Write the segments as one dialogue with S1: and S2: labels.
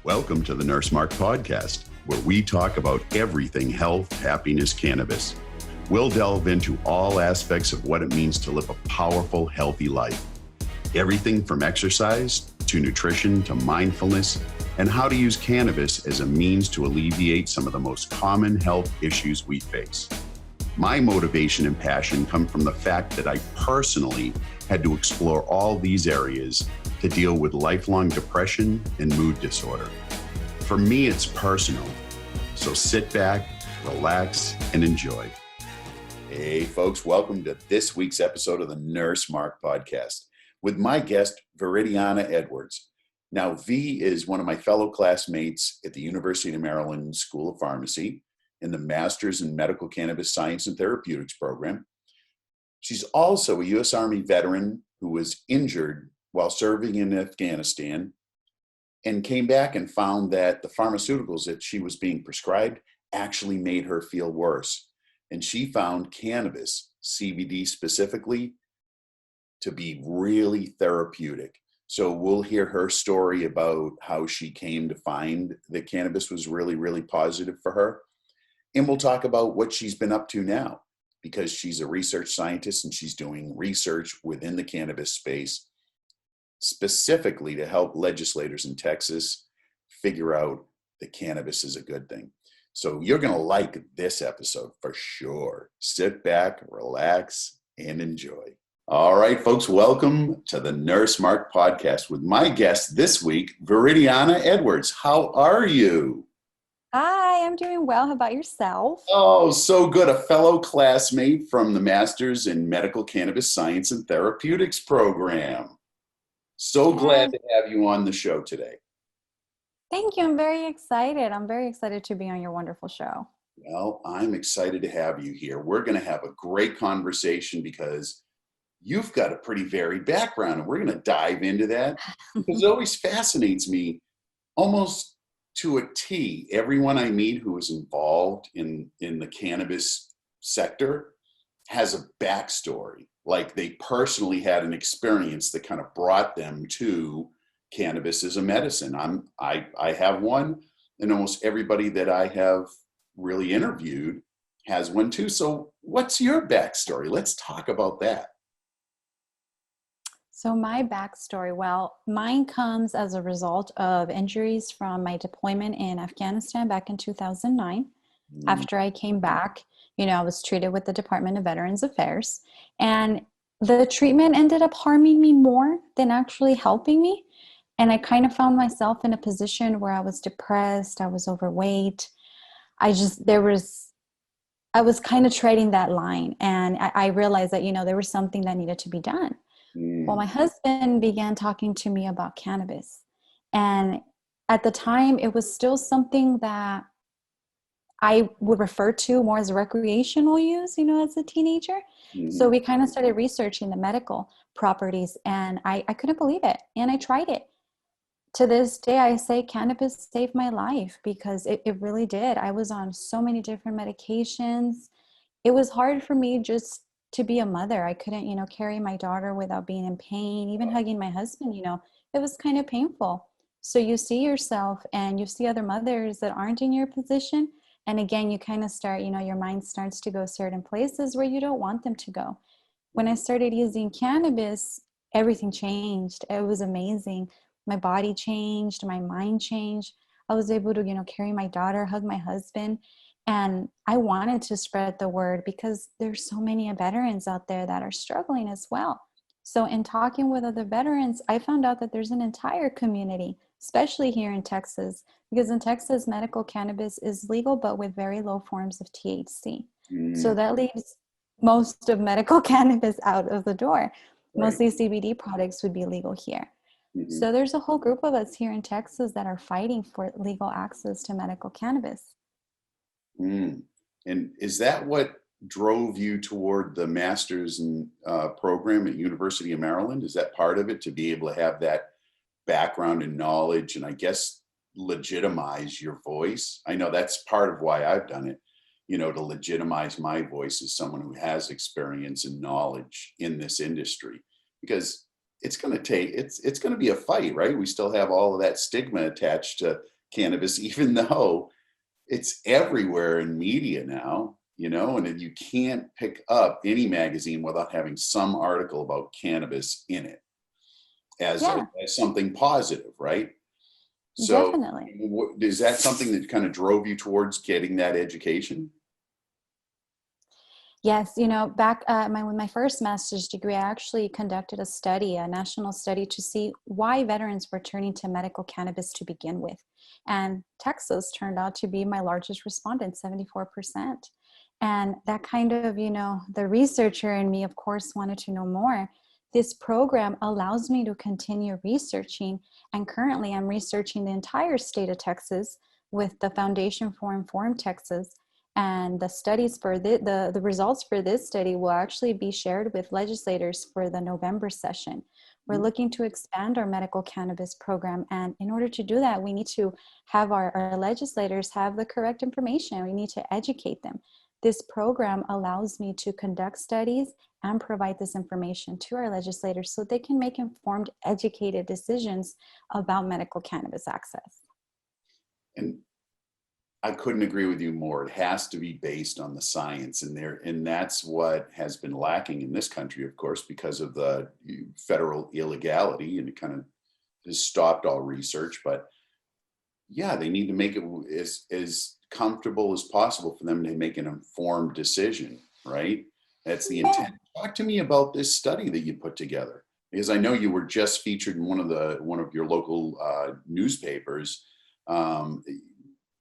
S1: Welcome to the Nurse Mark Podcast, where we talk about everything health, happiness, cannabis. We'll delve into all aspects of what it means to live a powerful, healthy life. Everything from exercise to nutrition to mindfulness, and how to use cannabis as a means to alleviate some of the most common health issues we face. My motivation and passion come from the fact that I personally had to explore all these areas to deal with lifelong depression and mood disorder. For me, it's personal. So sit back, relax, and enjoy. Hey folks, welcome to this week's episode of the Nurse Mark Podcast with my guest, Viridiana Edwards. Now, V is one of my fellow classmates at the University of Maryland School of Pharmacy in the Master's in Medical Cannabis Science and Therapeutics program. She's also a U.S. Army veteran who was injured while serving in Afghanistan and came back and found that the pharmaceuticals that she was being prescribed actually made her feel worse. And she found cannabis, CBD specifically, to be really therapeutic. So we'll hear her story about how she came to find that cannabis was really, really positive for her. And we'll talk about what she's been up to now, because she's a research scientist and she's doing research within the cannabis space, specifically to help legislators in Texas figure out that cannabis is a good thing. So you're going to like this episode for sure. Sit back, relax, and enjoy. All right, folks, welcome to the Nurse Mark Podcast with my guest this week, Viridiana Edwards. How are you?
S2: Hi, I'm doing well. How about yourself?
S1: Oh, so good. A fellow classmate from the Master's in Medical Cannabis Science and Therapeutics program. So glad to have you on the show today.
S2: Thank you. I'm very excited. I'm very excited to be on your wonderful show.
S1: Well, I'm excited to have you here. We're going to have a great conversation because you've got a pretty varied background, and we're going to dive into that because it always fascinates me almost to a T. Everyone I meet who is involved in the cannabis sector has a backstory. Like they personally had an experience that kind of brought them to cannabis as a medicine. I have one, and almost everybody that I have really interviewed has one too. So what's your backstory? Let's talk about that.
S2: So my backstory, well, mine comes as a result of injuries from my deployment in Afghanistan back in 2009. After I came back, I was treated with the Department of Veterans Affairs, and the treatment ended up harming me more than actually helping me. And I kind of found myself in a position where I was depressed, I was overweight. I was kind of treading that line, and I realized that, there was something that needed to be done. Well, my husband began talking to me about cannabis. And at the time, it was still something that I would refer to more as recreational use, as a teenager. So we kind of started researching the medical properties, and I couldn't believe it. And I tried it. To this day, I say cannabis saved my life because it really did. I was on so many different medications. It was hard for me just to be a mother. I couldn't, carry my daughter without being in pain. Even hugging my husband, it was kind of painful. So you see yourself and you see other mothers that aren't in your position. And again, you kind of start, your mind starts to go certain places where you don't want them to go. When I started using cannabis, everything changed. It was amazing. My body changed, my mind changed. I was able to, carry my daughter, hug my husband. And I wanted to spread the word because there's so many veterans out there that are struggling as well. So in talking with other veterans, I found out that there's an entire community, especially here in Texas, because in Texas, medical cannabis is legal, but with very low forms of THC. So that leaves most of medical cannabis out of the door. Mostly CBD products would be legal here. So there's a whole group of us here in Texas that are fighting for legal access to medical cannabis.
S1: And is that what drove you toward the master's in, program at University of Maryland? Is that part of it, to be able to have that background and knowledge and I guess legitimize your voice? I know that's part of why I've done it, to legitimize my voice as someone who has experience and knowledge in this industry, because it's going to be a fight, right? We still have all of that stigma attached to cannabis, even though it's everywhere in media now, and you can't pick up any magazine without having some article about cannabis in it as
S2: Yeah,
S1: something positive, right? So
S2: definitely.
S1: is that something that kind of drove you towards getting that education?
S2: Yes, back with my first master's degree, I actually conducted a study, a national study, to see why veterans were turning to medical cannabis to begin with. And Texas turned out to be my largest respondent, 74%. And that kind of, the researcher in me, of course, wanted to know more. This program allows me to continue researching. And currently, I'm researching the entire state of Texas with the Foundation for Informed Texas. And the studies for the results for this study will actually be shared with legislators for the November session. We're looking to expand our medical cannabis program. And in order to do that, we need to have our legislators have the correct information. We need to educate them. This program allows me to conduct studies and provide this information to our legislators so they can make informed, educated decisions about medical cannabis access.
S1: And I couldn't agree with you more. It has to be based on the science, and that's what has been lacking in this country, of course, because of the federal illegality, and it kind of has stopped all research. But yeah, they need to make it as comfortable as possible for them to make an informed decision, right? That's the intent. Talk to me about this study that you put together, because I know you were just featured in one of your local newspapers.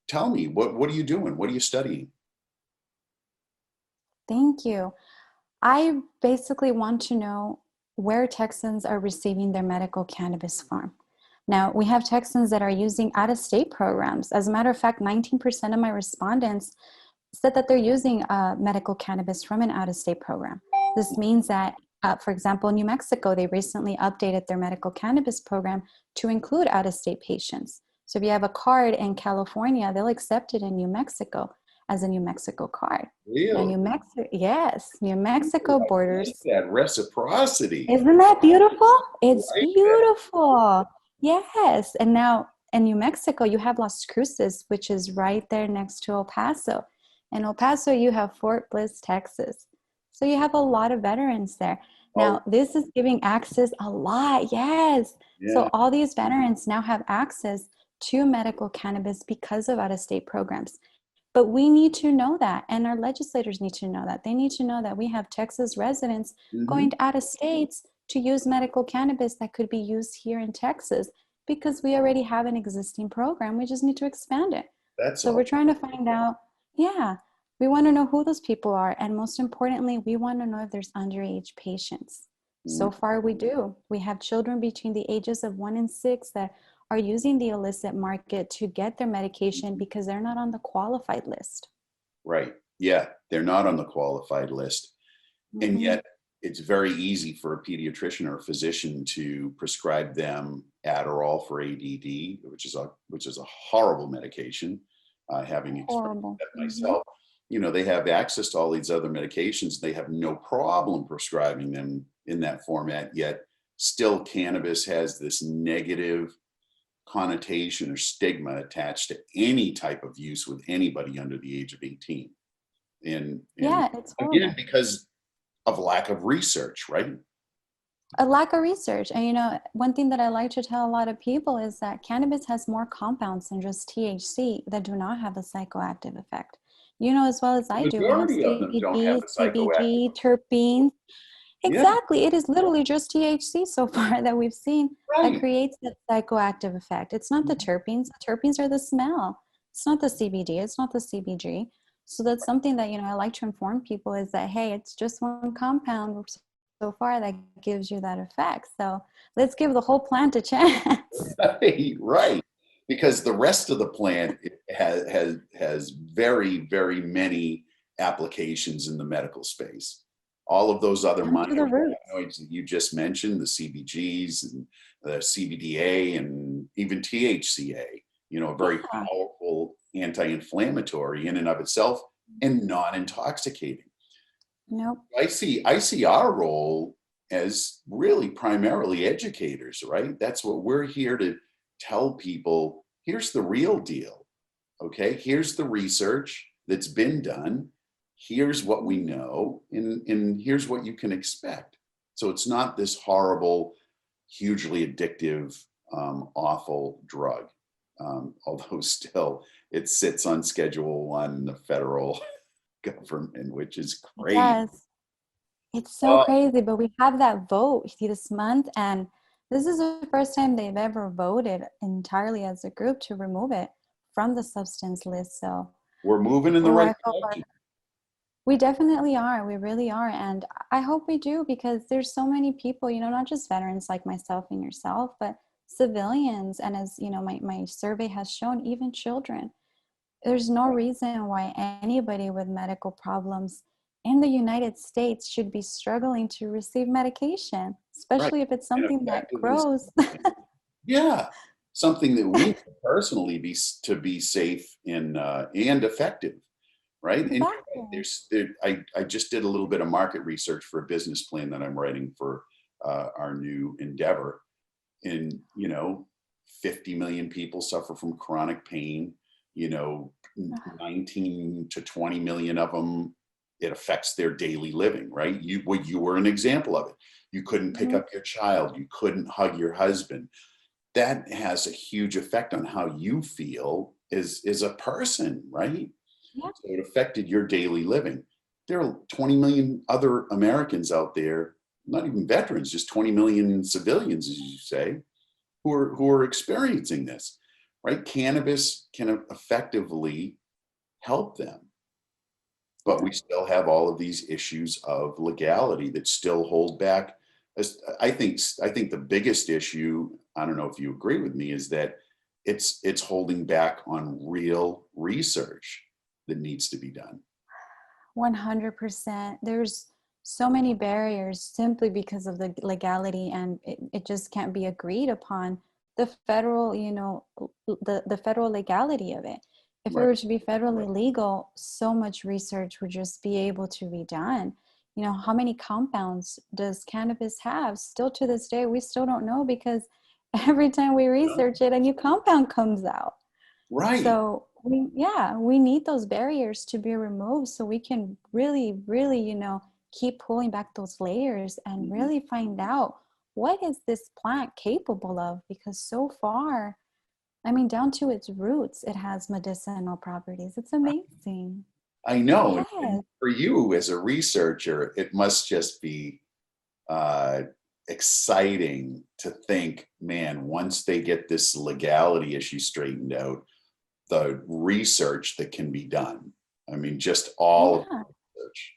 S1: Tell me, what are you doing? What are you studying?
S2: Thank you. I basically want to know where Texans are receiving their medical cannabis from. Now, we have Texans that are using out-of-state programs. As a matter of fact, 19% of my respondents said that they're using medical cannabis from an out-of-state program. This means that, for example, New Mexico, they recently updated their medical cannabis program to include out-of-state patients. So if you have a card in California, they'll accept it in New Mexico as a New Mexico card. Now,
S1: Really?
S2: Yes, New Mexico
S1: I like
S2: borders.
S1: that reciprocity.
S2: Isn't that beautiful?
S1: I
S2: It's
S1: like that.
S2: beautiful. Yes. And now in New Mexico, you have Las Cruces, which is right there next to El Paso. In El Paso, you have Fort Bliss, Texas. So you have a lot of veterans there.
S1: Oh,
S2: Now, this is giving access a lot. Yes.
S1: yeah,
S2: So all these veterans now have access to medical cannabis because of out-of-state programs. But we need to know that, and our legislators need to know that. They need to know that we have Texas residents
S1: hmm,
S2: going out of states to use medical cannabis that could be used here in Texas because we already have an existing program. We just need to expand it.
S1: that's
S2: So
S1: all.
S2: we're trying to find out, yeah, we want to know who those people are. And most importantly, we want to know if there's underage patients.
S1: Mm,
S2: So far, we do. We have children between the ages of 1 and 6 that are using the illicit market to get their medication because they're not on the qualified list.
S1: right. Yeah, they're not on the qualified list. And
S2: Mhm.
S1: yet it's very easy for a pediatrician or a physician to prescribe them Adderall for ADD, which is a horrible medication. Having experienced
S2: Horrible.
S1: that
S2: Mhm.
S1: myself, they have access to all these other medications. They have no problem prescribing them in that format. Yet still, cannabis has this negative connotation or stigma attached to any type of use with anybody under the age of 18. And
S2: Yeah, it's
S1: again,
S2: horrible.
S1: because of lack of research, right?
S2: A lack of research. And one thing that I like to tell a lot of people is that cannabis has more compounds than just THC that do not have a psychoactive effect. You know as well as I
S1: The
S2: do, we have
S1: majority of them don't have
S2: CBD,
S1: a psychoactive.
S2: CBG, terpenes.
S1: Yeah,
S2: Exactly. It is literally just THC so far that we've seen that
S1: right.
S2: creates that psychoactive effect. It's not the
S1: Mhm.
S2: terpenes. The terpenes are the smell. It's not the CBD. It's not the CBG. So that's something that, I like to inform people is that, hey, it's just one compound so far that gives you that effect. So let's give the whole plant a chance.
S1: Right, right. Because the rest of the plant has very, very many applications in the medical space. All of those other
S2: Down to the
S1: minor
S2: roots.
S1: cannabinoids that you just mentioned, the CBGs and the CBDA and even THCA, a very
S2: Yeah.
S1: powerful anti-inflammatory in and of itself and non-intoxicating.
S2: Nope.
S1: I see our role as really primarily educators, right? That's what we're here to tell people. here's the real deal. Okay, here's the research that's been done. Here's what we know, and here's what you can expect. So it's not this horrible, hugely addictive, awful drug. Although still it sits on Schedule 1 in the federal government, which is crazy.
S2: Yes, it's so crazy, but we have that vote this month, and this is the first time they've ever voted entirely as a group to remove it from the substance list. So
S1: We're moving in the right direction.
S2: we definitely are. We really are. And I hope we do, because there's so many people, not just veterans like myself and yourself, but civilians. And as my survey has shown, even children. There's no reason why anybody with medical problems in the United States should be struggling to receive medication, especially if it's something that grows.
S1: Yeah, something that we personally be safe and effective, right?
S2: Exactly.
S1: And I just did a little bit of market research for a business plan that I'm writing for our new endeavor. And 50 million people suffer from chronic pain. 19 to 20 million of them, it affects their daily living, right? You were an example of it. You couldn't pick up your child. You couldn't hug your husband. That has a huge effect on how you feel as a person, right?
S2: Yeah.
S1: So it affected your daily living. There are 20 million other Americans out there, not even veterans, just 20 million civilians, as you say, who are experiencing this, right? Cannabis can effectively help them. But we still have all of these issues of legality that still hold back. I think the biggest issue, I don't know if you agree with me, is that it's holding back on real research that needs to be done.
S2: 100%. There's so many barriers simply because of the legality, and it just can't be agreed upon the federal, the federal legality of it. If it were to be federally legal, so much research would just be able to be done. How many compounds does cannabis have? Still to this day, we still don't know, because every time we research it, a new compound comes out.
S1: Right.
S2: So we need those barriers to be removed so we can really, really, keep pulling back those layers and really find out what is this plant capable of, because so far, down to its roots, it has medicinal properties. It's amazing.
S1: I know.
S2: Yes.
S1: And for you as a researcher, it must just be exciting to think, man, once they get this legality issue straightened out, the research that can be done. Just all of the research.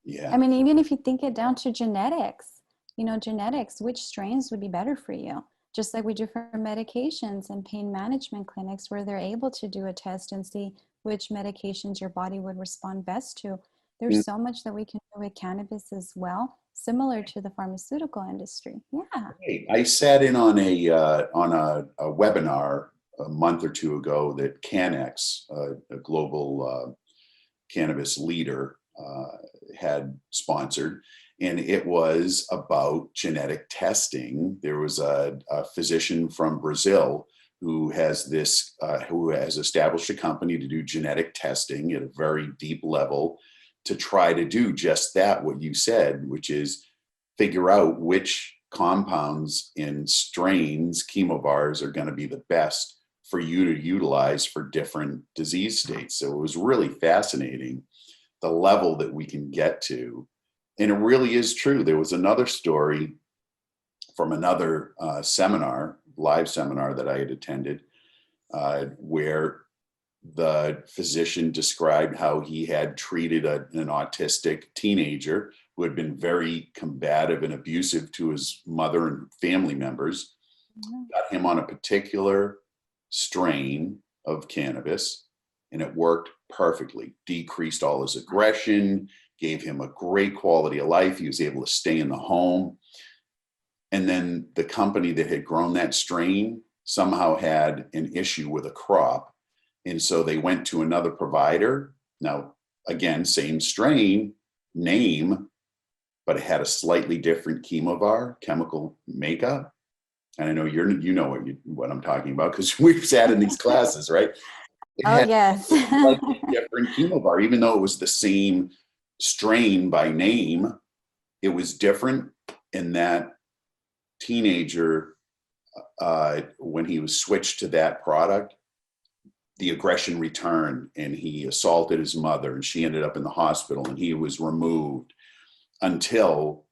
S1: Yeah.
S2: Even if you think it down to genetics, genetics, which strains would be better for you? Just like we do for medications and pain management clinics, where they're able to do a test and see which medications your body would respond best to. There's so much that we can do with cannabis as well, similar to the pharmaceutical industry. Yeah.
S1: I sat in on a webinar a month or two ago that Cannex, a global cannabis leader, had sponsored, and it was about genetic testing. There was a physician from Brazil who has established a company to do genetic testing at a very deep level to try to do just that, what you said, which is figure out which compounds in strains, chemovars, are going to be the best for you to utilize for different disease states. So it was really fascinating, the level that we can get to. And it really is true. There was another story from another live seminar that I had attended, where the physician described how he had treated an autistic teenager who had been very combative and abusive to his mother and family members, got him on a particular strain of cannabis, and it worked perfectly. Decreased all his aggression, gave him a great quality of life. He was able to stay in the home. And then the company that had grown that strain somehow had an issue with a crop. And so they went to another provider. Now, again, same strain, name, but it had a slightly different chemovar, chemical makeup. and I know you know what I'm talking about because we've sat in these classes, right? It
S2: Oh,
S1: had
S2: yes.
S1: a slightly different chemo bar, even though it was the same strain by name. It was different in that teenager, when he was switched to that product, the aggression returned and he assaulted his mother and she ended up in the hospital and he was removed until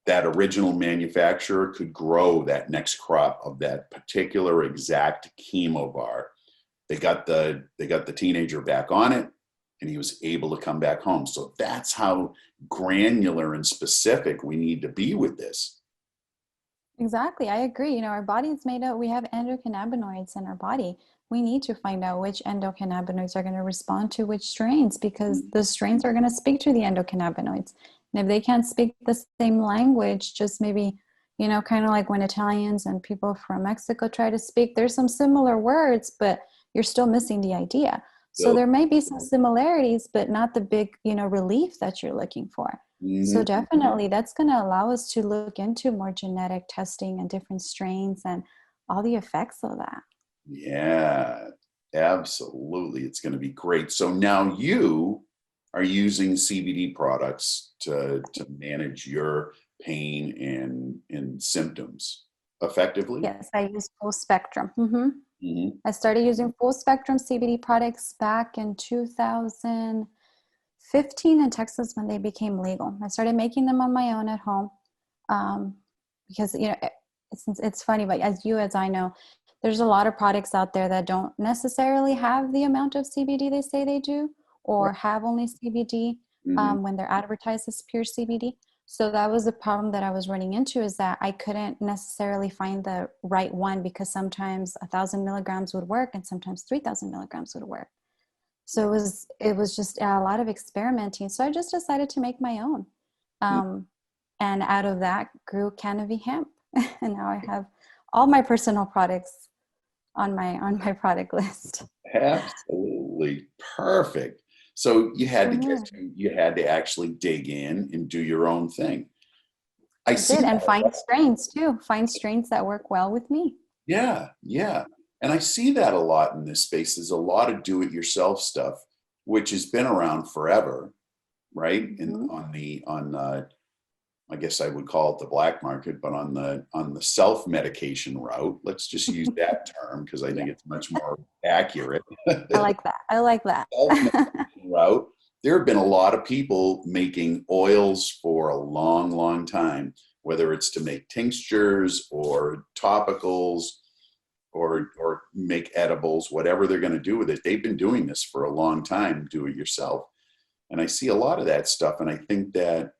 S1: that original manufacturer could grow that next crop of that particular exact chemo bar. They got the teenager back on it and he was able to come back home. So that's how granular and specific we need to be with this.
S2: Exactly. I agree. You know, our body is made up, we have endocannabinoids in our body. We need to find out which endocannabinoids are going to respond to which strains because the strains are going to speak to the endocannabinoids. And if they can't speak the same language, just maybe, you know, kind of like when Italians and people from Mexico try to speak, there's some similar words, but you're still missing the idea. So there may be some similarities, but not the big, you know, relief that you're looking for. So definitely that's going to allow us to look into more genetic testing and different strains and all the effects of that.
S1: Yeah, absolutely. It's going to be great. So now you are using CBD products to manage your pain and symptoms effectively.
S2: Yes, I use full spectrum.
S1: Mm-hmm.
S2: I started using full spectrum CBD products back in 2015 in Texas when they became legal. I started making them on my own at home because, you know, it's funny, but as I know, there's a lot of products out there that don't necessarily have the amount of CBD they say they do, or have only CBD when they're advertised as pure CBD. So that was the problem that I was running into, is that I couldn't necessarily find the right one because sometimes 1,000 milligrams would work and sometimes 3,000 milligrams would work. So it was just a lot of experimenting. So I just decided to make my own. And out of that grew CannaVi Hemp. And now I have all my personal products on my product list.
S1: Absolutely perfect. So you had to actually dig in and do your own thing. I see
S2: did, and
S1: that.
S2: find strains too. Find strains that work well with me.
S1: Yeah, yeah. And I see that a lot in this space. There's a lot of do-it-yourself stuff, which has been around forever, right? And I guess I would call it the black market, but on the self-medication route, let's just use that term because I think it's much more accurate.
S2: I like that. I like that.
S1: Self-medication route. There have been a lot of people making oils for a long, long time, whether it's to make tinctures or topicals or make edibles, whatever they're going to do with it. They've been doing this for a long time, do it yourself. And I see a lot of that stuff. And I think that,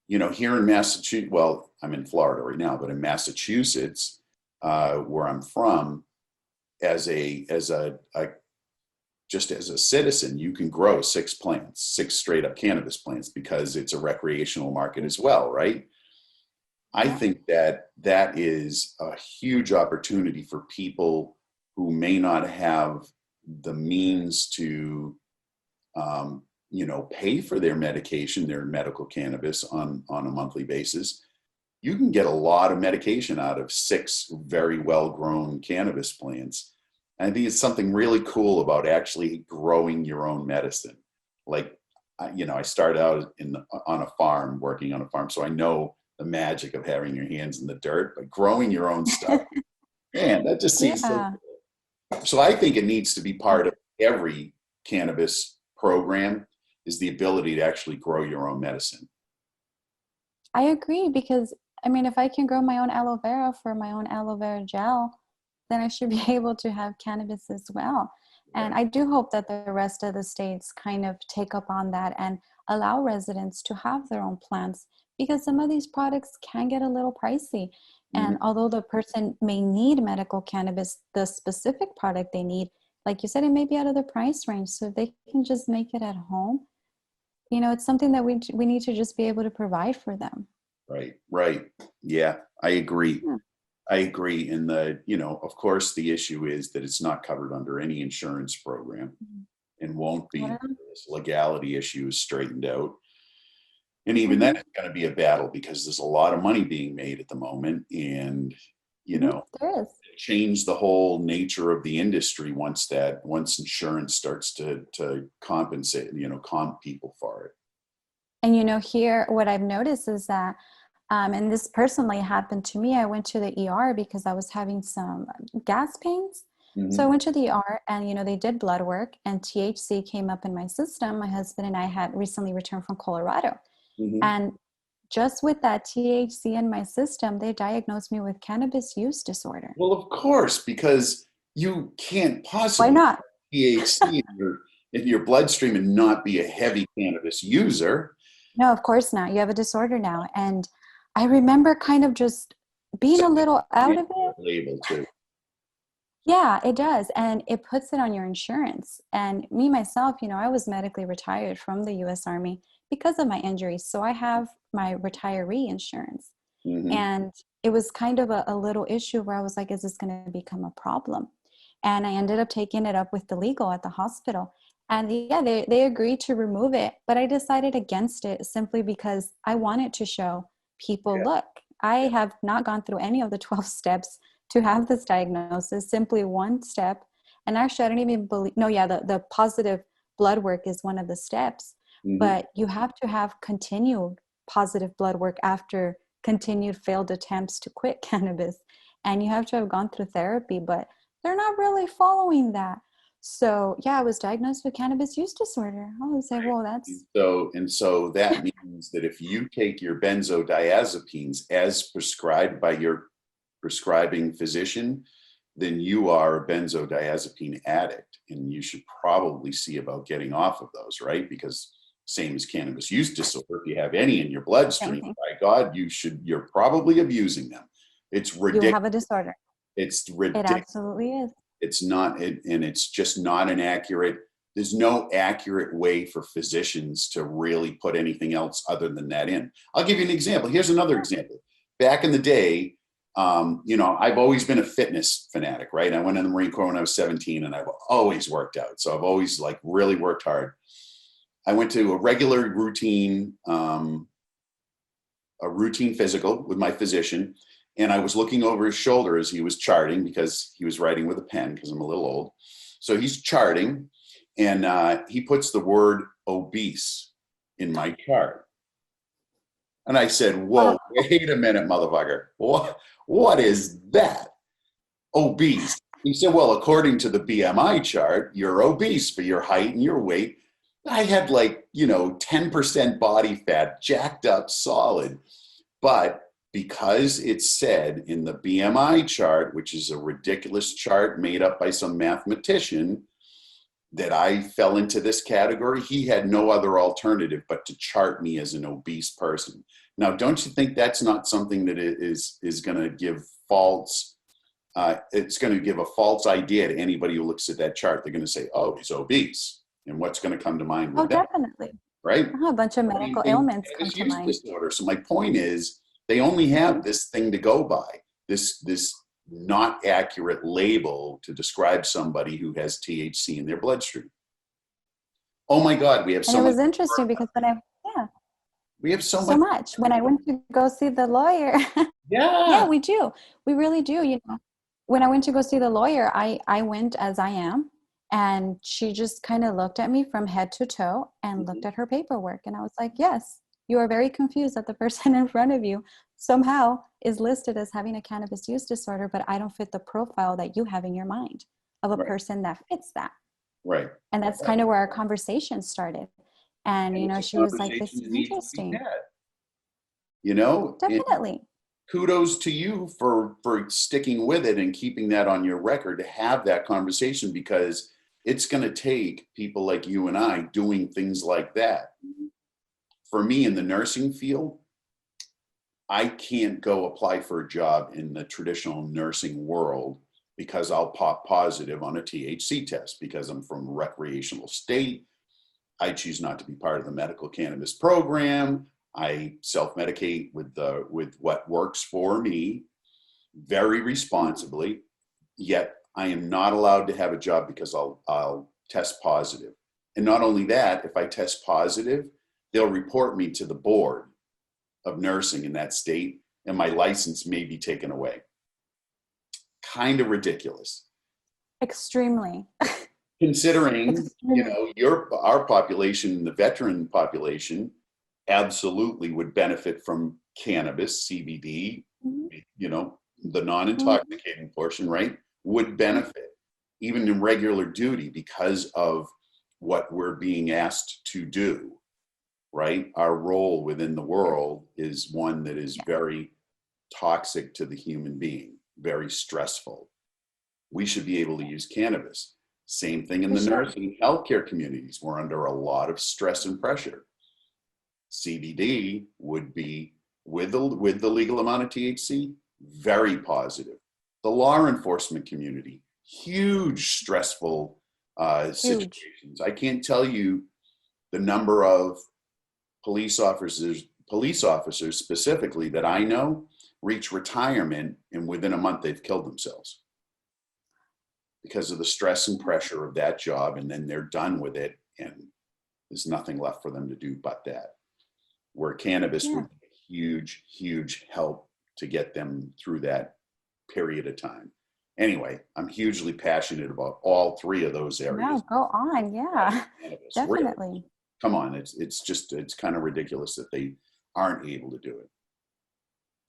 S1: you know, here in Massachusetts, well, I'm in Florida right now, but in Massachusetts, where I'm from, as a citizen, you can grow 6 straight up cannabis plants because it's a recreational market as well, right? I think that is a huge opportunity for people who may not have the means to, you know, pay for their medication, their medical cannabis on a monthly basis. You can get a lot of medication out of 6 very well-grown cannabis plants. And I think it's something really cool about actually growing your own medicine. Like, you know, I started out on a farm, working on a farm, so I know the magic of having your hands in the dirt, but growing your own stuff, man, that just seems so cool. So I think it needs to be part of every cannabis program, is the ability to actually grow your own medicine.
S2: I agree, because I mean, if I can grow my own aloe vera for my own aloe vera gel, then I should be able to have cannabis as well. And I do hope that the rest of the states kind of take up on that and allow residents to have their own plants, because some of these products can get a little pricey. And although the person may need medical cannabis, the specific product they need, like you said, it may be out of the price range. So if they can just make it at home, you know, it's something that we need to just be able to provide for them.
S1: Right. Yeah, I agree. I agree. And you know, of course, the issue is that it's not covered under any insurance program and won't be until this legality issue is straightened out. And even then it's going to be a battle because there's a lot of money being made at the moment. And, you know,
S2: There is.
S1: change the whole nature of the industry once insurance starts to compensate, comp people for it.
S2: And here, what I've noticed is that, and this personally happened to me, I went to the ER because I was having some gas pains. So I went to the ER and, they did blood work and THC came up in my system. My husband and I had recently returned from Colorado. And just with that THC in my system, they diagnosed me with cannabis use disorder.
S1: Well, of course, because you can't possibly
S2: Why not?
S1: have THC in your bloodstream and not be a heavy cannabis user.
S2: No, of course not. You have a disorder now. And I remember kind of just being a little out of it.
S1: Label too.
S2: Yeah, it does. And it puts it on your insurance. And me, myself, I was medically retired from the US Army because of my injuries. So I have my retiree insurance. And it was kind of a little issue where I was like, is this going to become a problem? And I ended up taking it up with the legal at the hospital. And yeah, they agreed to remove it. But I decided against it simply because I wanted to show people, look, I have not gone through any of the 12 steps to have this diagnosis, simply one step. And actually, I don't even believe, the positive blood work is one of the steps. But you have to have continued positive blood work after continued failed attempts to quit cannabis. And you have to have gone through therapy, but they're not really following that. So yeah, I was diagnosed with cannabis use disorder. I was like, well, that's...
S1: So that means that if you take your benzodiazepines as prescribed by your prescribing physician, then you are a benzodiazepine addict, and you should probably see about getting off of those, right? Because same as cannabis use disorder, if you have any in your bloodstream, by God, you're probably abusing them. It's ridiculous.
S2: You have a disorder.
S1: It's ridiculous.
S2: It absolutely is.
S1: It's not, and it's just not there's no accurate way for physicians to really put anything else other than that in. I'll give you an example. Here's another example. Back in the day, I've always been a fitness fanatic, right? I went in the Marine Corps when I was 17 and I've always worked out. So I've always really worked hard. I went to a regular routine physical with my physician, and I was looking over his shoulder as he was charting because he was writing with a pen because I'm a little old. So he's charting and he puts the word obese in my chart. And I said, whoa, wait a minute, motherfucker. What is that? Obese. He said, well, according to the BMI chart, you're obese for your height and your weight. I had 10% body fat, jacked up, solid. But because it's said in the BMI chart, which is a ridiculous chart made up by some mathematician, that I fell into this category, he had no other alternative but to chart me as an obese person. Now, don't you think that's not something that is going to give it's going to give a false idea to anybody who looks at that chart? They're going to say, oh, he's obese. And what's going to come to mind with that?
S2: Definitely.
S1: Right?
S2: A bunch of medical ailments come to mind.
S1: Disorder. So my point is, they only have this thing to go by, this not accurate label to describe somebody who has THC in their bloodstream. Oh my God, we have so much.
S2: And it was interesting because
S1: we have so
S2: much. When I went to go see the lawyer, yeah, we do. We really do. When I went to go see the lawyer, I went as I am. And she just kind of looked at me from head to toe and looked at her paperwork. And I was like, yes, you are very confused that the person in front of you somehow is listed as having a cannabis use disorder, but I don't fit the profile that you have in your mind of a person that fits that.
S1: Right.
S2: And that's kind of where our conversation started. And she was like, this is interesting. Definitely.
S1: Kudos to you for sticking with it and keeping that on your record to have that conversation, because it's going to take people like you and I doing things like that. For me in the nursing field, I can't go apply for a job in the traditional nursing world because I'll pop positive on a THC test because I'm from a recreational state. I choose not to be part of the medical cannabis program. I self-medicate with what works for me very responsibly, yet I am not allowed to have a job because I'll test positive. And not only that, if I test positive, they'll report me to the board of nursing in that state, and my license may be taken away. Kind of ridiculous.
S2: Extremely.
S1: Considering,
S2: Extremely.
S1: our population, the veteran population, absolutely would benefit from cannabis, CBD, the non-intoxicating portion, right? Would benefit even in regular duty because of what we're being asked to do, right? Our role within the world is one that is very toxic to the human being, very stressful. We should be able to use cannabis. Same thing in the nursing and healthcare communities. We're under a lot of stress and pressure. CBD would be, with the legal amount of THC, very positive. The law enforcement community, huge stressful situations. I can't tell you the number of police officers specifically that I know reach retirement, and within a month they've killed themselves because of the stress and pressure of that job, and then they're done with it and there's nothing left for them to do but that. Where cannabis would be a huge, huge help to get them through that period of time. Anyway, I'm hugely passionate about all three of those areas.
S2: No, go on. Yeah,
S1: cannabis.
S2: definitely.
S1: Really, come on, it's kind of ridiculous that they aren't able to do it.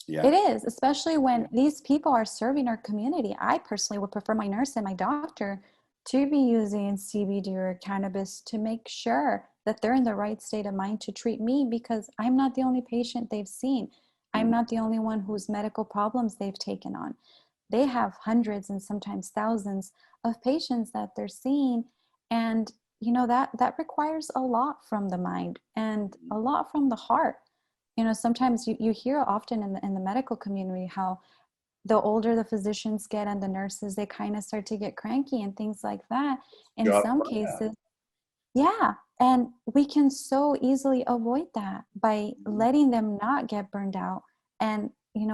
S1: Yeah,
S2: It is, especially when these people are serving our community. I personally would prefer my nurse and my doctor to be using CBD or cannabis to make sure that they're in the right state of mind to treat me, because I'm not the only patient they've seen. I'm not the only one whose medical problems they've taken on. They have hundreds and sometimes thousands of patients that they're seeing. And, that requires a lot from the mind and a lot from the heart. Sometimes you hear often in the medical community how the older the physicians get and the nurses, they kind of start to get cranky and things like that. In some cases, yeah. And we can so easily avoid that by letting them not get burned out and,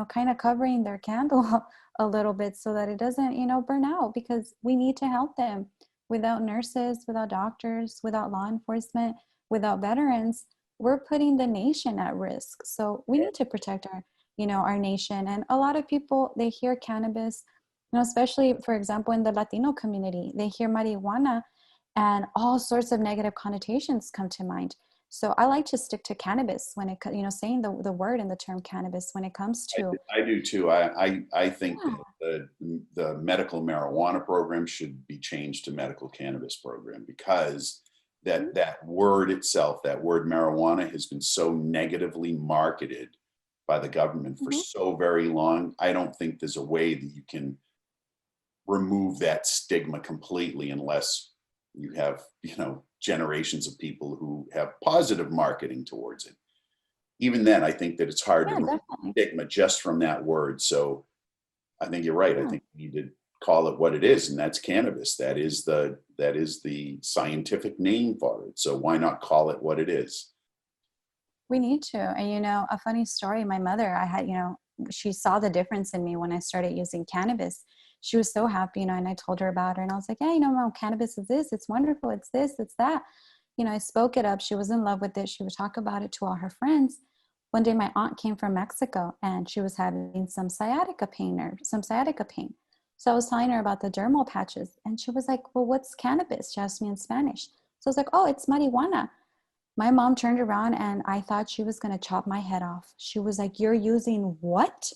S2: kind of covering their candle a little bit so that it doesn't, burn out, because we need to help them. Without nurses, without doctors, without law enforcement, without veterans, we're putting the nation at risk. So we need to protect our nation. And a lot of people, they hear cannabis, especially, for example, in the Latino community, they hear marijuana and all sorts of negative connotations come to mind. So I like to stick to cannabis when it, saying the word and the term cannabis when it comes to.
S1: I do too. I think that the medical marijuana program should be changed to medical cannabis program, because that word itself, that word marijuana, has been so negatively marketed by the government for so very long. I don't think there's a way that you can remove that stigma completely unless you have, generations of people who have positive marketing towards it. Even then, I think that it's hard to remove stigma just from that word. So I think you're right. I think we need to call it what it is, and that's cannabis. That is the scientific name for it. So why not call it what it is?
S2: We need to. And, a funny story, my mother, I had, she saw the difference in me when I started using cannabis. She was so happy, and I told her about it, and I was like, yeah, Mom, cannabis is this, it's wonderful, it's this, it's that. I spoke it up. She was in love with it. She would talk about it to all her friends. One day my aunt came from Mexico and she was having some sciatica pain. So I was telling her about the dermal patches, and she was like, well, what's cannabis? She asked me in Spanish. So I was like, oh, it's marijuana. My mom turned around and I thought she was going to chop my head off. She was like, you're using what?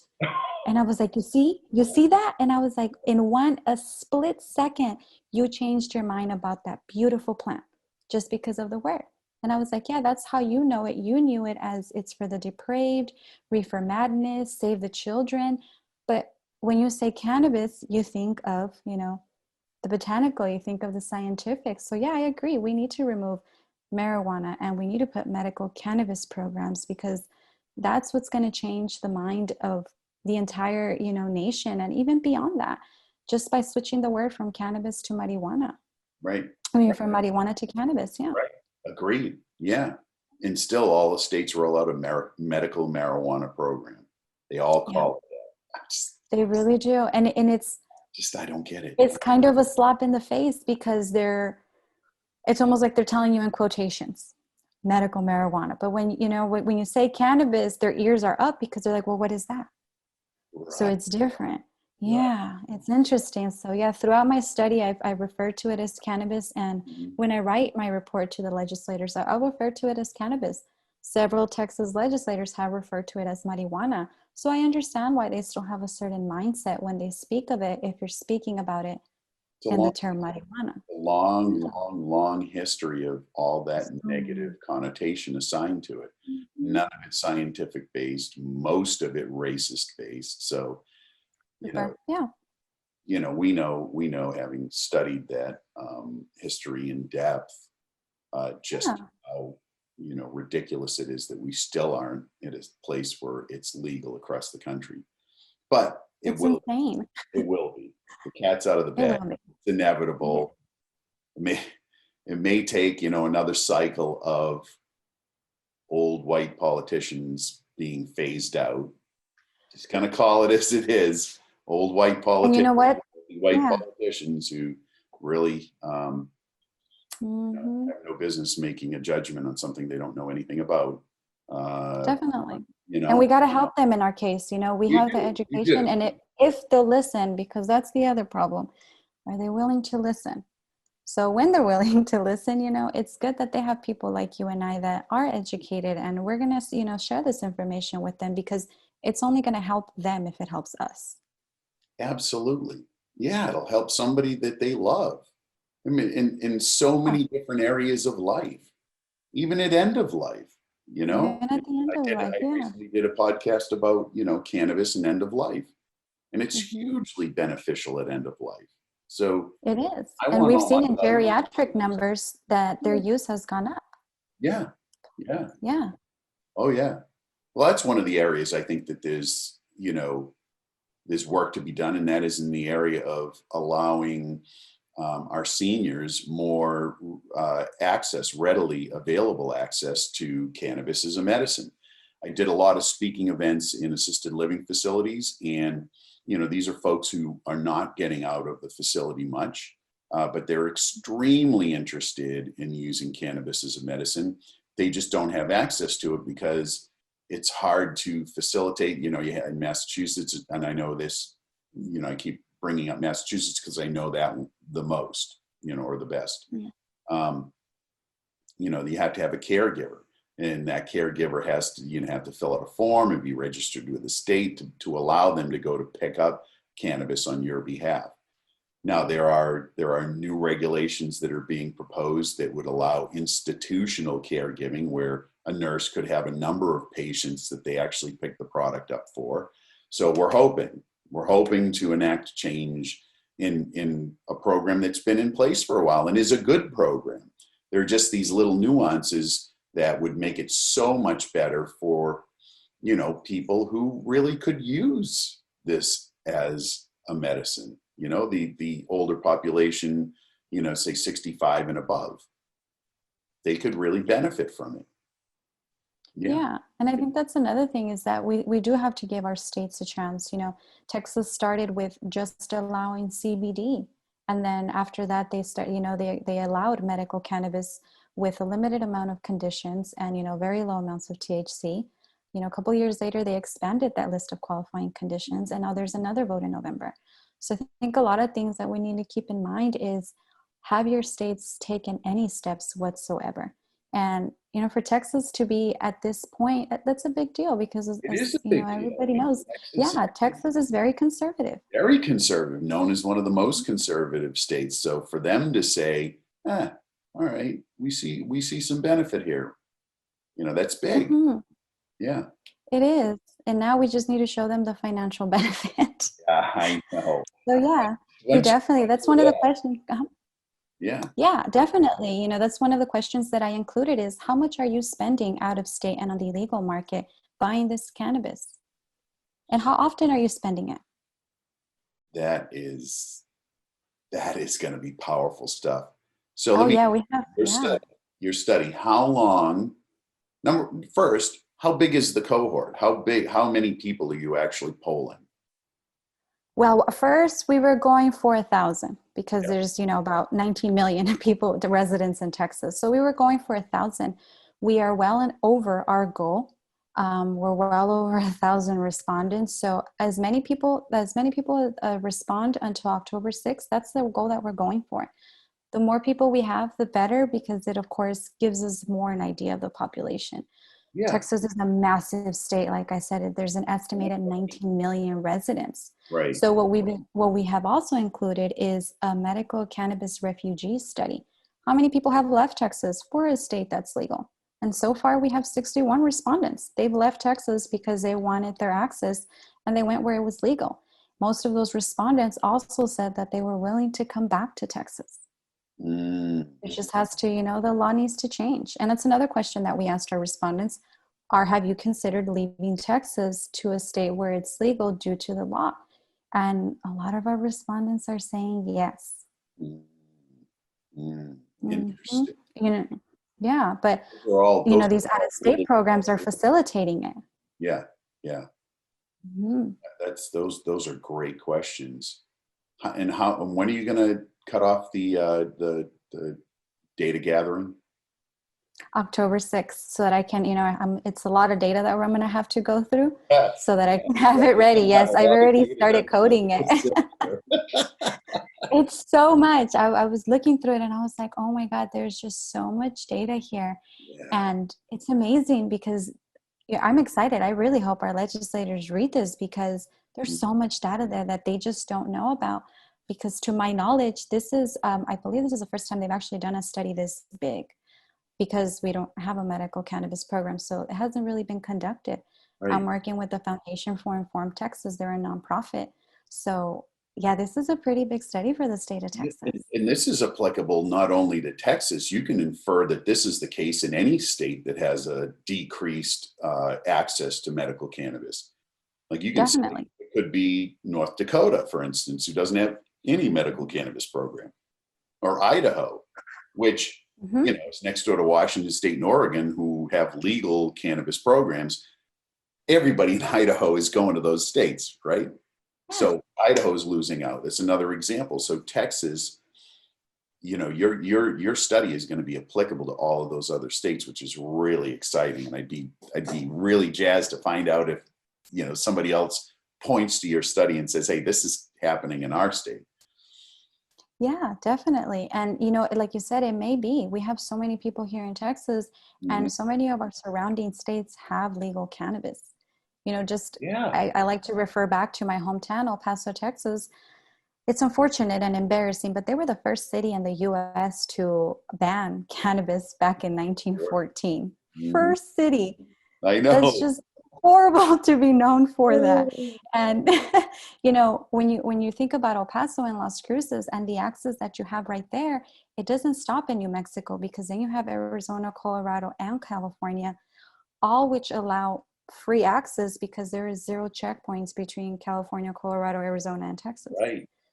S2: And I was like, you see that? And I was like, in a split second, you changed your mind about that beautiful plant just because of the word. And I was like, yeah, that's how you know it. You knew it as it's for the depraved, reefer madness, save the children. But when you say cannabis, you think of, the botanical, you think of the scientific. So yeah, I agree. We need to remove marijuana and we need to put medical cannabis programs, because that's what's going to change the mind of the entire, nation, and even beyond that, just by switching the word from cannabis to marijuana.
S1: Right.
S2: From marijuana to cannabis. Yeah.
S1: Right. Agreed. Yeah. And still all the states roll out a medical marijuana program. They all call it that.
S2: They really do. And it's
S1: just, I don't get it.
S2: It's kind of a slap in the face, because it's almost like they're telling you in quotations, medical marijuana. But when, when you say cannabis, their ears are up because they're like, well, what is that?
S1: Right.
S2: So it's different. Yeah, it's interesting. So yeah, throughout my study, I refer to it as cannabis. And when I write my report to the legislators, I'll refer to it as cannabis. Several Texas legislators have referred to it as marijuana. So I understand why they still have a certain mindset when they speak of it, if you're speaking about it in the term marijuana.
S1: A long history of all that negative connotation assigned to it. None of it scientific based, most of it racist based. So, we know having studied that history in depth, just how ridiculous it is that we still aren't at a place where it's legal across the country. But it will be. The cat's out of the bag. It's inevitable. It may take another cycle of old white politicians being phased out. Just gonna call it as it is. Old white politicians.
S2: And you know what?
S1: Politicians who really have no business making a judgment on something they don't know anything about.
S2: Definitely. And we got to help them in our case. We have the education, and if they'll listen, because that's the other problem. Are they willing to listen? So when they're willing to listen, it's good that they have people like you and I that are educated, and we're going to, share this information with them, because it's only going to help them if it helps us.
S1: Absolutely. Yeah, it'll help somebody that they love. I mean, in so many different areas of life, even at end of life,
S2: Even at the end of life,
S1: I recently did a podcast about, cannabis and end of life, and it's hugely beneficial at end of life. So
S2: it is. And we've seen in geriatric numbers that their use has gone up.
S1: Yeah. Oh yeah. Well, that's one of the areas I think that there's work to be done, and that is in the area of allowing our seniors more readily available access to cannabis as a medicine. I did a lot of speaking events in assisted living facilities, and these are folks who are not getting out of the facility much, but they're extremely interested in using cannabis as a medicine. They just don't have access to it because it's hard to facilitate. You have in Massachusetts, and I know this, I keep bringing up Massachusetts because I know that the most, or the best. You have to have a caregiver, and that caregiver has to, have to fill out a form and be registered with the state to allow them to go to pick up cannabis on your behalf. Now, there are new regulations that are being proposed that would allow institutional caregiving, where a nurse could have a number of patients that they actually pick the product up for. So we're hoping to enact change in a program that's been in place for a while and is a good program. There are just these little nuances that would make it so much better for, people who really could use this as a medicine. The older population, say 65 and above, they could really benefit from it.
S2: Yeah. And I think that's another thing, is that we do have to give our states a chance. Texas started with just allowing CBD. And then after that, they allowed medical cannabis with a limited amount of conditions and, very low amounts of THC. A couple of years later, they expanded that list of qualifying conditions. And now there's another vote in November. So I think a lot of things that we need to keep in mind is, have your states taken any steps whatsoever? And, for Texas to be at this point, that's a big deal, because everybody knows, Texas is very conservative.
S1: Very conservative, known as one of the most conservative states. So for them to say, all right, we see some benefit here, that's big. Yeah.
S2: It is. And now we just need to show them the financial benefit.
S1: Yeah, I know.
S2: So we definitely, that's one of the questions.
S1: Yeah,
S2: definitely. That's one of the questions that I included, is how much are you spending out of state and on the illegal market buying this cannabis? And how often are you spending it?
S1: That is going to be powerful stuff. So
S2: we have
S1: your study. How long? First, how big is the cohort? How many people are you actually polling?
S2: Well, first we were going for 1,000, because there's, about 19 million people, the residents in Texas. So we were going for 1,000. We are well and over our goal. We're well over 1,000 respondents. So as many people respond until October 6th, that's the goal that we're going for. The more people we have, the better, because it, of course, gives us more an idea of the population. Yeah. Texas is a massive state. Like I said, there's an estimated 19 million residents.
S1: Right.
S2: So what we have also included is a medical cannabis refugee study. How many people have left Texas for a state that's legal? And so far we have 61 respondents. They've left Texas because they wanted their access and they went where it was legal. Most of those respondents also said that they were willing to come back to Texas. It just has to, the law needs to change. And that's another question that we asked our respondents have you considered leaving Texas to a state where it's legal due to the law? And a lot of our respondents are saying yes.
S1: Interesting.
S2: Yeah, but these out-of-state programs are facilitating it.
S1: Yeah. Those are great questions. And when are you going to cut off the data gathering?
S2: October 6th, so that I can, it's a lot of data that I'm going to have to go through so that I can have it ready. Yes, I've already started coding it. It's so much. I was looking through it and I was like, oh my God, there's just so much data here. Yeah. And it's amazing because I'm excited. I really hope our legislators read this because there's so much data there that they just don't know about. Because to my knowledge, this is, I believe this is the first time they've actually done a study this big, because we don't have a medical cannabis program. So it hasn't really been conducted. Right. I'm working with the Foundation for Informed Texas. They're a nonprofit. So yeah, this is a pretty big study for the state of Texas.
S1: And this is applicable not only to Texas. You can infer that this is the case in any state that has a decreased access to medical cannabis. Like you can
S2: Definitely.
S1: It could be North Dakota, for instance, who doesn't have any medical cannabis program, or Idaho, which is next door to Washington State and Oregon, who have legal cannabis programs. Everybody in Idaho is going to those states, right? Yeah. So Idaho's losing out. That's another example. So Texas, your study is going to be applicable to all of those other states, which is really exciting. And I'd be really jazzed to find out if somebody else points to your study and says, hey, this is happening in our state.
S2: Yeah, definitely. And, like you said, it may be. We have so many people here in Texas and so many of our surrounding states have legal cannabis. I like to refer back to my hometown, El Paso, Texas. It's unfortunate and embarrassing, but they were the first city in the U.S. to ban cannabis back in 1914. First city.
S1: I know.
S2: That's just horrible to be known for that. And when you think about El Paso and Las Cruces and the access that you have right there, it doesn't stop in New Mexico, because then you have Arizona, Colorado, and California, all which allow free access because there is 0 checkpoints between California, Colorado, Arizona, and Texas.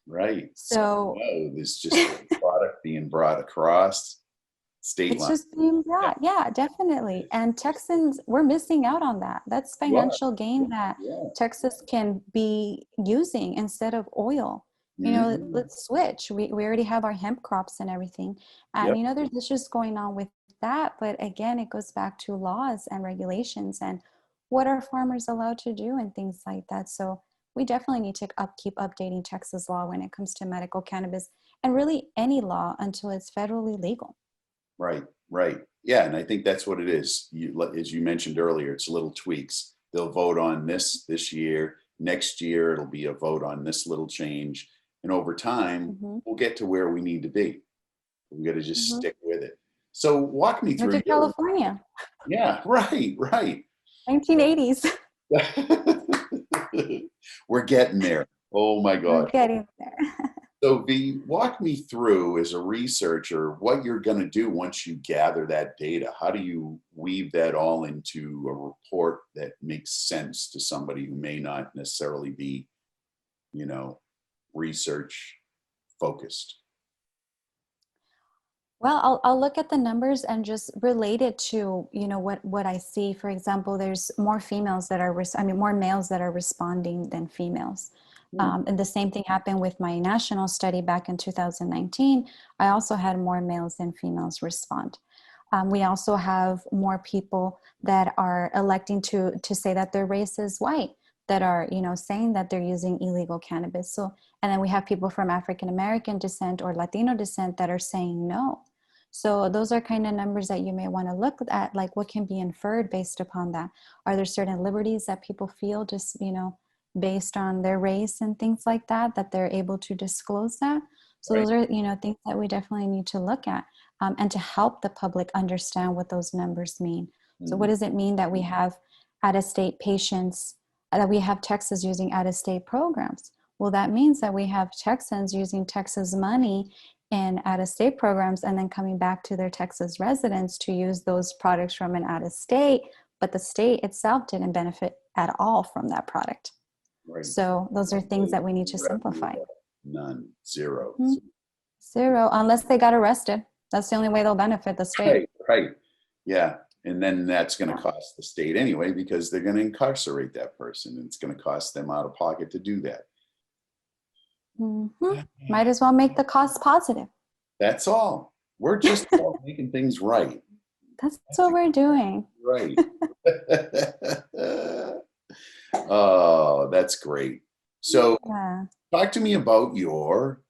S1: Right.
S2: So
S1: there's just a product being brought across state
S2: it's
S1: line.
S2: just being brought. Yeah, definitely. And Texans, we're missing out on that. That's financial gain that Texas can be using instead of oil. Let's switch. We already have our hemp crops and everything. And, there's issues going on with that. But again, it goes back to laws and regulations and what are farmers allowed to do and things like that. So we definitely need to keep updating Texas law when it comes to medical cannabis, and really any law until it's federally legal.
S1: Right. Yeah, and I think that's what it is. As you mentioned earlier, it's little tweaks. They'll vote on this year. Next year, it'll be a vote on this little change. And over time, we'll get to where we need to be. We got to just stick with it. So walk me through.
S2: Look at California.
S1: Yeah, right.
S2: 1980s.
S1: We're getting there. Oh my God.
S2: We're getting there.
S1: So V, walk me through, as a researcher, what you're going to do once you gather that data. How do you weave that all into a report that makes sense to somebody who may not necessarily be, research focused?
S2: Well, I'll look at the numbers and just relate it to, what I see. For example, there's more females that are, more males that are responding than females. And the same thing happened with my national study back in 2019. I also had more males than females respond. We also have more people that are electing to say that their race is white, that are, you know, saying that they're using illegal cannabis. So, and then we have people from African American descent or Latino descent that are saying no. So those are kind of numbers that you may want to look at, like what can be inferred based upon that. Are there certain liberties that people feel just, you know, based on their race and things like that, that they're able to disclose that? So
S1: Right.
S2: those are, you know, things that we definitely need to look at, and to help the public understand what those numbers mean. So what does it mean that we have out-of-state patients, that we have Texas using out-of-state programs? Well, that means that we have Texans using Texas money in out-of-state programs and then coming back to their Texas residents to use those products from an out-of-state, but the state itself didn't benefit at all from that product.
S1: Right.
S2: So those are things that we need to simplify.
S1: None. Zero.
S2: Mm-hmm. Zero, unless they got arrested. That's the only way they'll benefit the state.
S1: Right, right. Yeah. And then that's going to cost the state anyway, because they're going to incarcerate that person. And it's going to cost them out of pocket to do that.
S2: Mm-hmm. Might as well make the cost positive.
S1: That's all. We're just all making things right.
S2: That's what we're doing.
S1: Right. Oh, that's great. So talk to me about your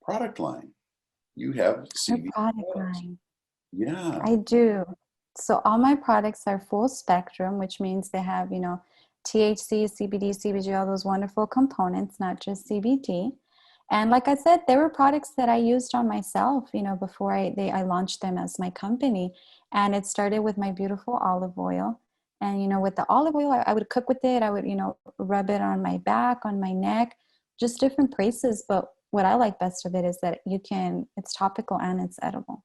S1: product line. You have CBD
S2: product
S1: products.
S2: line.
S1: Yeah.
S2: I do. So all my products are full spectrum, which means they have, you know, THC, CBD, CBG, all those wonderful components, not just CBD. And like I said, there were products that I used on myself, you know, before I launched them as my company. And it started with my beautiful olive oil. And, you know, with the olive oil, I would cook with it. I would, you know, rub it on my back, on my neck, just different places. But what I like best of it is that it's topical and it's edible.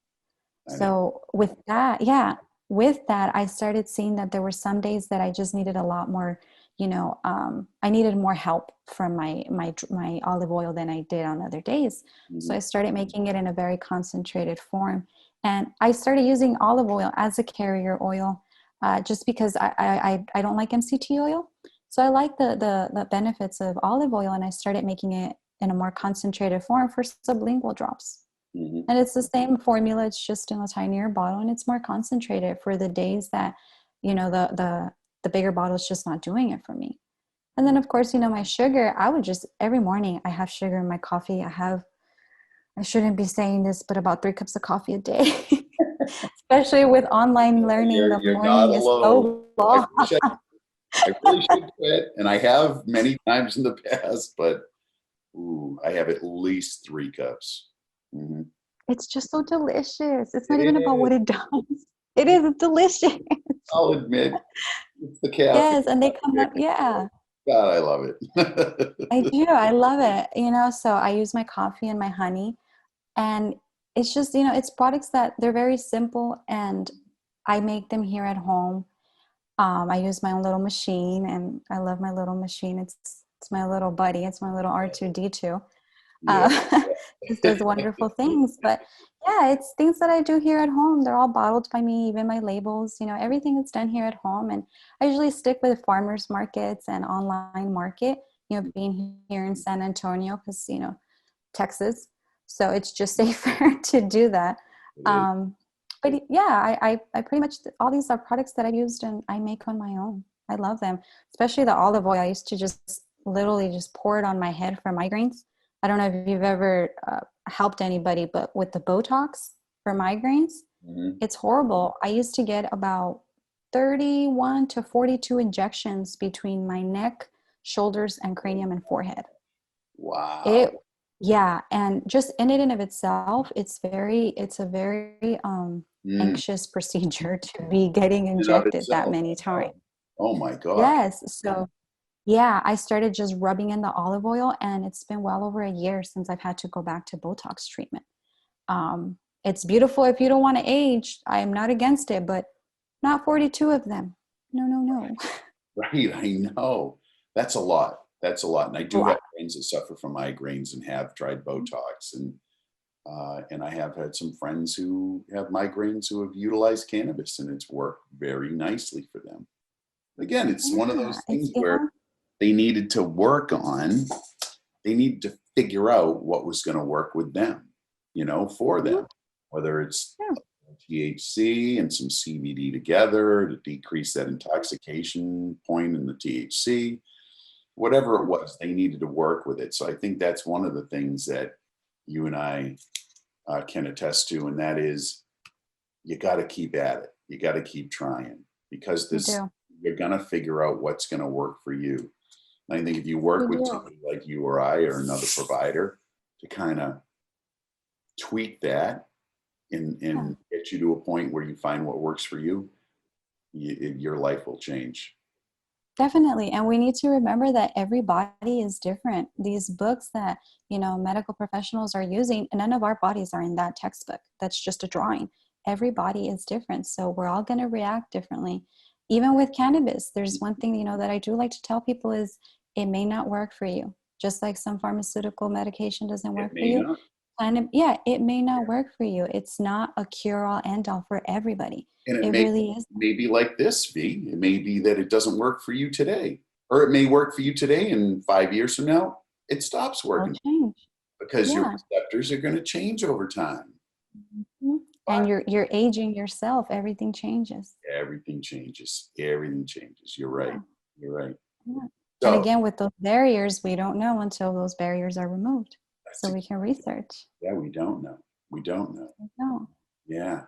S2: So with that, I started seeing that there were some days that I just needed a lot more, you know, I needed more help from my olive oil than I did on other days. Mm-hmm. So I started making it in a very concentrated form. And I started using olive oil as a carrier oil, just because I don't like MCT oil. So I like the benefits of olive oil, and I started making it in a more concentrated form for sublingual drops. Mm-hmm. And it's the same formula. It's just in a tinier bottle, and it's more concentrated for the days that, you know, the bigger bottle is just not doing it for me. And then, of course, you know, my sugar, I would just, every morning I have sugar in my coffee. I shouldn't be saying this, but about 3 cups of coffee a day, especially with online learning.
S1: You're
S2: morning is so long.
S1: I really should quit, and I have many times in the past, but I have at least 3 cups. Mm-hmm.
S2: It's just so delicious. It's not even about what it does. It is delicious.
S1: I'll admit, it's the caffeine.
S2: Yes, and they come up, yeah.
S1: God, I love it.
S2: I do. I love it. You know, so I use my coffee and my honey, and it's just, you know, it's products that they're very simple, and I make them here at home. I use my own little machine, and I love my little machine. It's my little buddy. It's my little R2D2. Just does wonderful things. But yeah, it's things that I do here at home. They're all bottled by me, even my labels, you know, everything is done here at home. And I usually stick with farmers markets and online market, you know, being here in San Antonio, because, you know, Texas. So it's just safer to do that. But yeah, I pretty much, all these are products that I used and I make on my own. I love them, especially the olive oil. I used to just literally just pour it on my head for migraines. I don't know if you've ever helped anybody, but with the Botox for migraines, it's horrible. I used to get about 31 to 42 injections between my neck, shoulders, and cranium and forehead.
S1: Wow.
S2: Yeah. And just in it and of itself, it's a very anxious procedure to be getting injected that many times.
S1: Oh my God.
S2: Yes. So yeah, I started just rubbing in the olive oil, and it's been well over a year since I've had to go back to Botox treatment. It's beautiful if you don't want to age. I am not against it, but not 42 of them. No.
S1: Right, I know. That's a lot. And I do have friends that suffer from migraines and have tried Botox, and I have had some friends who have migraines who have utilized cannabis, and it's worked very nicely for them. Again, it's one of those things where they needed to work on, they needed to figure out what was going to work with them, you know, for them, whether it's THC and some CBD together to decrease that intoxication point in the THC. Whatever it was, they needed to work with it. So I think that's one of the things that you and I can attest to, and that is you got to keep at it. You got to keep trying, because you're going to figure out what's going to work for you. And I think if you work with somebody like you or I or another provider to kind of tweak that and get you to a point where you find what works for you, your life will change.
S2: Definitely. And we need to remember that every body is different. These books that, medical professionals are using, none of our bodies are in that textbook. That's just a drawing. Every body is different. So we're all going to react differently. Even with cannabis, there's one thing, that I do like to tell people is it may not work for you. Just like some pharmaceutical medication doesn't work for you. It may not work for you. It's not a cure-all, end-all for everybody.
S1: And
S2: it really is.
S1: Maybe like this, V. It may be that it doesn't work for you today, or it may work for you today, and 5 years from now, it stops working.
S2: It'll change.
S1: Because your receptors are going to change over time.
S2: Mm-hmm. And you're aging yourself. Everything changes.
S1: Everything changes. Everything changes. You're right.
S2: Yeah.
S1: You're right.
S2: Yeah.
S1: So,
S2: and again, with those barriers, we don't know until those barriers are removed. So we can research.
S1: Yeah, we don't know. We don't know.
S2: We don't.
S1: Yeah.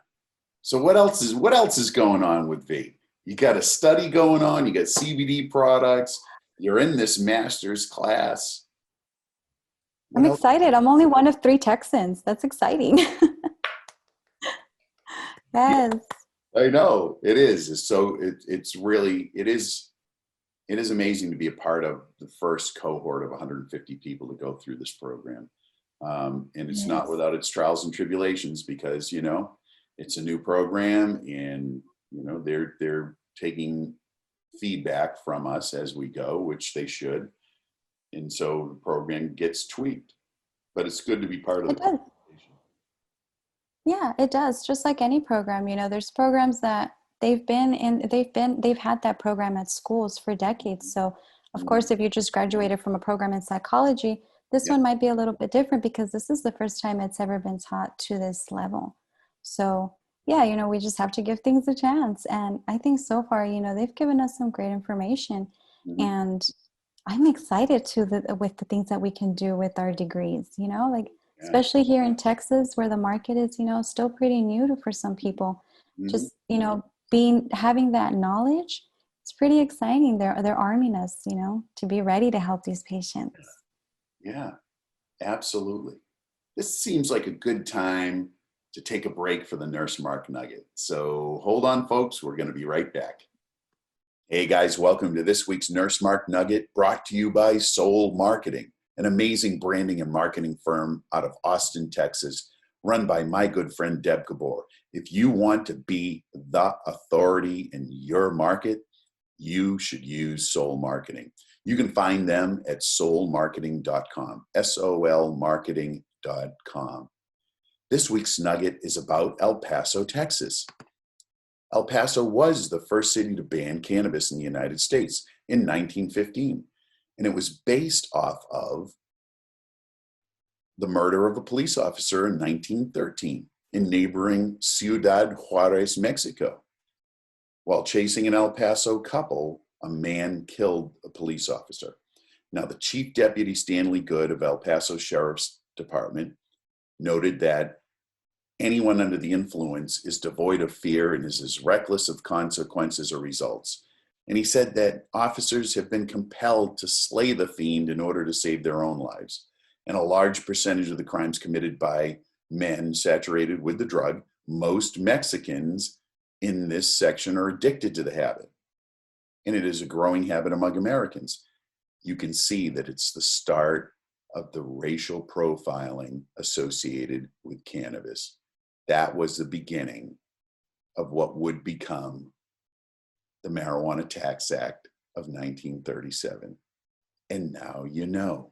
S1: So what else is going on with V? You got a study going on. You got CBD products. You're in this master's class.
S2: I'm excited. I'm only one of 3 Texans. That's exciting. Yes.
S1: I know it is. So it is amazing to be a part of the first cohort of 150 people to go through this program. And it's not without its trials and tribulations, because, it's a new program, and, they're taking feedback from us as we go, which they should. And so the program gets tweaked, but it's good to be part of the conversation.
S2: Yeah, it does. Just like any program, there's programs that they've had that program at schools for decades. So of course, if you just graduated from a program in psychology, this one might be a little bit different, because this is the first time it's ever been taught to this level. So we just have to give things a chance. And I think so far, they've given us some great information, and I'm excited with the things that we can do with our degrees, especially here in Texas, where the market is, still pretty new for some people. Just, having that knowledge, it's pretty exciting. They're arming us, to be ready to help these patients.
S1: Yeah, absolutely. This seems like a good time to take a break for the Nurse Mark Nugget. So hold on, folks. We're going to be right back. Hey guys, welcome to this week's Nurse Mark Nugget, brought to you by Soul Marketing, an amazing branding and marketing firm out of Austin, Texas, run by my good friend Deb Gabor. If you want to be the authority in your market, you should use Soul Marketing. You can find them at soulmarketing.com, solmarketing.com. This week's nugget is about El Paso, Texas. El Paso was the first city to ban cannabis in the United States in 1915, and it was based off of the murder of a police officer in 1913 in neighboring Ciudad Juarez, Mexico. While chasing an El Paso couple, a man killed a police officer. Now, the Chief Deputy Stanley Good of El Paso Sheriff's Department noted that anyone under the influence is devoid of fear and is as reckless of consequences or results. And he said that officers have been compelled to slay the fiend in order to save their own lives. And a large percentage of the crimes committed by men saturated with the drug, most Mexicans in this section are addicted to the habit. And it is a growing habit among Americans. You can see that it's the start of the racial profiling associated with cannabis. That was the beginning of what would become the Marijuana Tax Act of 1937. And now you know.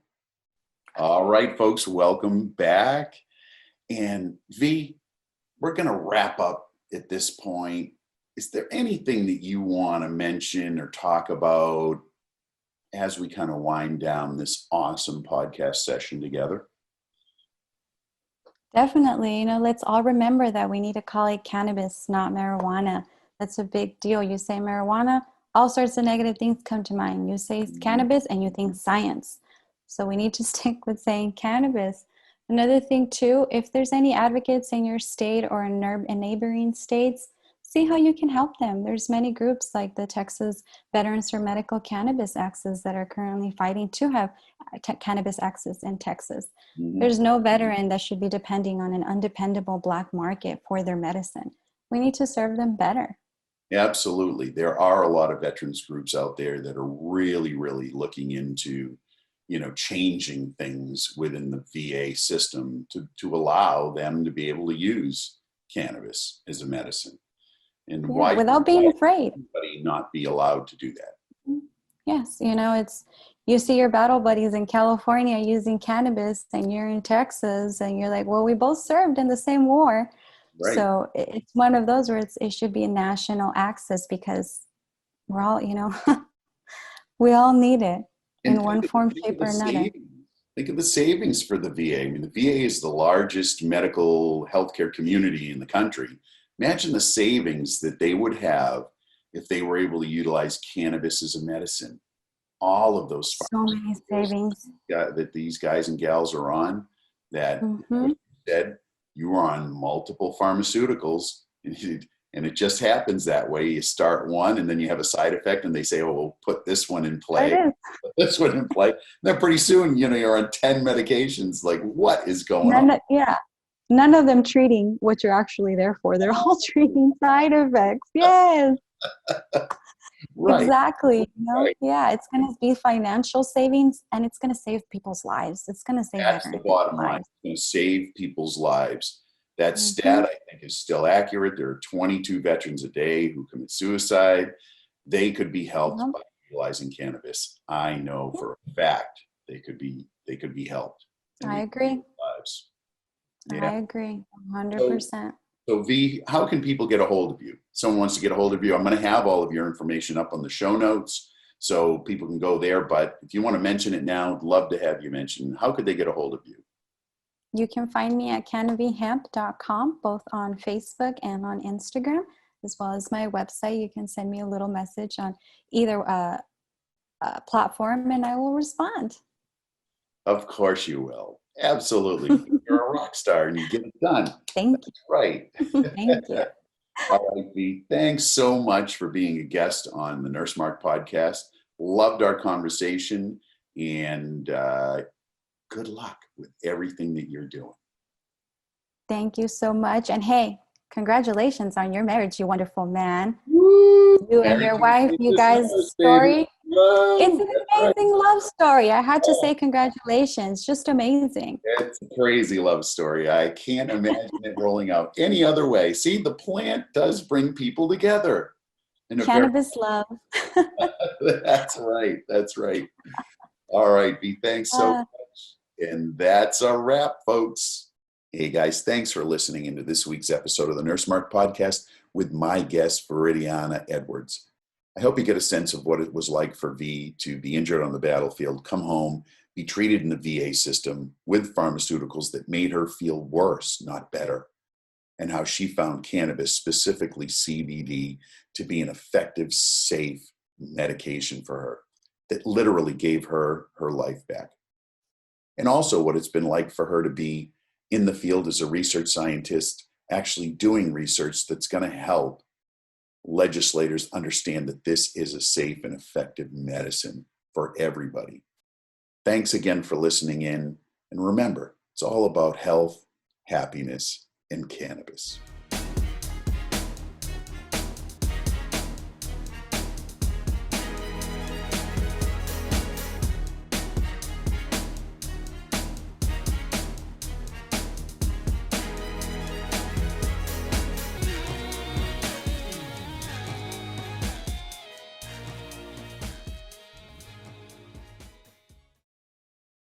S1: All right, folks, welcome back. And V, we're going to wrap up at this point. Is there anything that you want to mention or talk about as we kind of wind down this awesome podcast session together?
S2: Definitely. Let's all remember that we need to call it cannabis, not marijuana. That's a big deal. You say marijuana, all sorts of negative things come to mind. You say cannabis and you think science. So we need to stick with saying cannabis. Another thing too, if there's any advocates in your state or in neighboring states, see how you can help them. There's many groups like the Texas Veterans for Medical Cannabis Access that are currently fighting to have cannabis access in Texas. There's no veteran that should be depending on an undependable black market for their medicine. We need to serve them better.
S1: Absolutely. There are a lot of veterans groups out there that are really, really looking into, changing things within the VA system to allow them to be able to use cannabis as a medicine. And why
S2: without being afraid.
S1: Anybody not be allowed to do that?
S2: Yes, it's you see your battle buddies in California using cannabis, and you're in Texas, and you're like, well, we both served in the same war.
S1: Right.
S2: So it's one of those where it should be a national access, because we're all, we all need it in one form, shape, or another.
S1: Think of the savings for the VA. I mean, the VA is the largest medical healthcare community in the country. Imagine the savings that they would have if they were able to utilize cannabis as a medicine. All of those
S2: so many savings
S1: that these guys and gals are on, that you said you are on multiple pharmaceuticals, and it just happens that way. You start one and then you have a side effect, and they say, oh, we'll put this one in play, put this one in play. And then pretty soon, you're on 10 medications. Like, what is going on?
S2: None of them treating what you're actually there for. They're all treating side effects. Yes. Right. Exactly.
S1: Right.
S2: Yeah, it's going to be financial savings, and it's going to save people's lives. It's going to save
S1: That's the bottom line. It's going to save people's lives. That stat, I think, is still accurate. There are 22 veterans a day who commit suicide. They could be helped by utilizing cannabis. I know for a fact they could be helped.
S2: I agree.
S1: Lives.
S2: I agree 100%.
S1: So V, how can people get a hold of you? Someone wants to get a hold of you. I'm going to have all of your information up on the show notes so people can go there. But if you want to mention it now, I'd love to have you mention. How could they get a hold of you?
S2: You can find me at CannaViHemp.com, both on Facebook and on Instagram, as well as my website. You can send me a little message on either platform, and I will respond.
S1: Of course you will. Absolutely. You're a rock star and you get it done.
S2: Thank you.
S1: Right.
S2: Thank you.
S1: All right, V. Thanks so much for being a guest on the Nurse Mark podcast. Loved our conversation, and good luck with everything that you're doing.
S2: Thank you so much. And hey, congratulations on your marriage, you wonderful man.
S1: Woo!
S2: You and your wife, you guys' story. It's an amazing love story. I had to say congratulations. Just amazing.
S1: It's a crazy love story. I can't imagine it rolling out any other way. See, the plant does bring people together.
S2: Cannabis love.
S1: That's right. That's right. All right, V, thanks so much. And that's a wrap, folks. Hey, guys, thanks for listening into this week's episode of the Nurse Mark podcast with my guest, Viridiana Edwards. I hope you get a sense of what it was like for V to be injured on the battlefield, come home, be treated in the VA system with pharmaceuticals that made her feel worse, not better, and how she found cannabis, specifically CBD, to be an effective, safe medication for her that literally gave her her life back. And also what it's been like for her to be in the field as a research scientist, actually doing research that's going to help legislators understand that this is a safe and effective medicine for everybody. Thanks again for listening in. And remember, it's all about health, happiness, and cannabis.